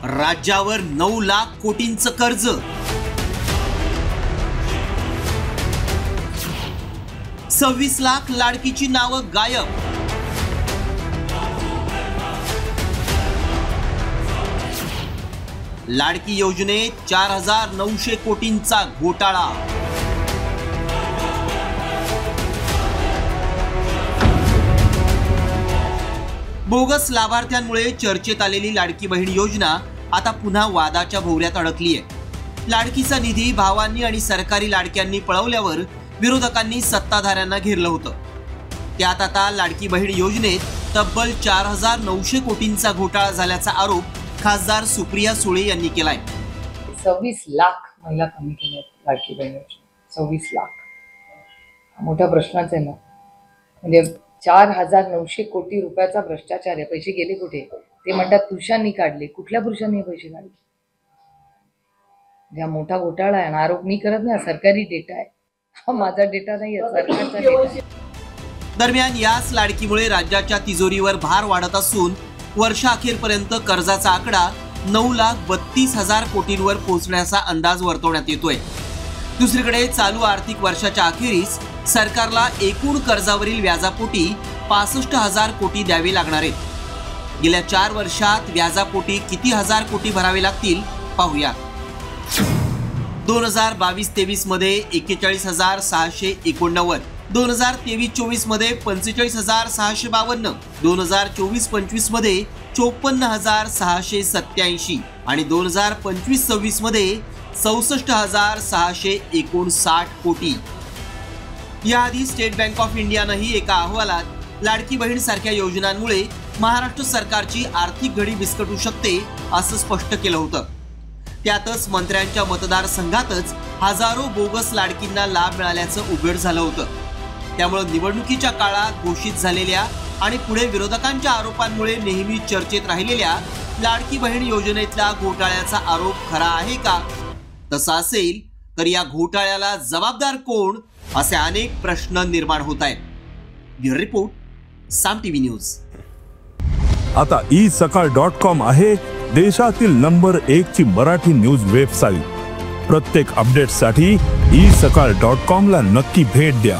राज्यावर 9 लाख कोटींचं कर्ज। 26 लाख लाडकीची नावं गायब। लाडकी योजनेत 4900 कोटींचा घोटाळा। बोगस लाभार्थ्यांमुळे चर्चेत आलेली लाडकी बहीण योजना आता पुन्हा वादाच्या भोवऱ्यात अडकली आहे। लाडकीचा निधी भावांनी आणि सरकारी लाडक्यांनी पळवल्यावर विरोधकांनी सत्ताधाऱ्यांना घेरलं होतं। त्यात आता लाडकी बहीण योजनेत तब्बल 4900 कोटींचा घोटाळा झाल्याचा आरोप खासदार सुप्रिया सुळे यांनी केलाय। 26 लाख महिला कमी केल्या लाडकी बहीण योजना। 26 लाख मोठा प्रश्नच आहे ना। म्हणजे 4900 कोटी रुपयाचा भ्रष्टाचार आहे। पैसे गेले कुठे ते म्हणतात पुरुषांनी काढले। कुठल्या पुरुषांनी पैसे काढले? ज्या मोठा घोटाळा आहे ना, आरोप मी करत नाही, सरकारी डेटा आहे, हा माझा डेटा नाही आहे, सरकारचा डेटा। दरम्यान याच लाडकीमुळे राज्याच्या तिजोरीवर भार वाढत असून वर्षाअखेरपर्यंत कर्जाचा आकडा 9,32,000 कोटींवर पोहोचण्याचा अंदाज वर्तवण्यात येतोय। दुसरीकडे चालू आर्थिक वर्षाच्या अखेरीस सरकारला एकूण कर्जावरील व्याजापोटी 65,000 कोटी द्यावे लागणार आहेत। गेल्या 4 वर्षात व्याजापोटी किती हजार कोटी भरावे लागतील पाहूया। 2022-23 मध्ये 41,689, 2023-24 मध्ये 45,652, 2024-25 मध्ये 54,687 आणि 2025-26 मध्ये 64,659 कोटी। याआधी स्टेट बँक ऑफ इंडियानंही एका अहवालात लाडकी बहीण सारख्या योजनांमुळे महाराष्ट्र सरकारची आर्थिक घडी विस्कटू शकते असं स्पष्ट केलं होतं। त्यातच मंत्र्यांच्या मतदारसंघातच हजारो बोगस लाडकींना लाभ मिळाल्याचं उघड झालं होतं। त्यामुळे निवडणुकीच्या काळात घोषित झालेल्या आणि पुढे विरोधकांच्या आरोपांमुळे नेहमी चर्चेत राहिलेल्या लाडकी बहीण योजनेतला घोटाळ्याचा आरोप खरा आहे का? तसा असेल तर या घोटाळ्याला जबाबदार कोण, असे अनेक प्रश्न निर्माण होत आहेत। ब्युरो रिपोर्ट, साम टीव्ही न्यूज। आता isakal.com आहे देशातील नंबर 1 ची मराठी न्यूज वेबसाईट। प्रत्येक अपडेटसाठी isakal.com ला नक्की भेट द्या।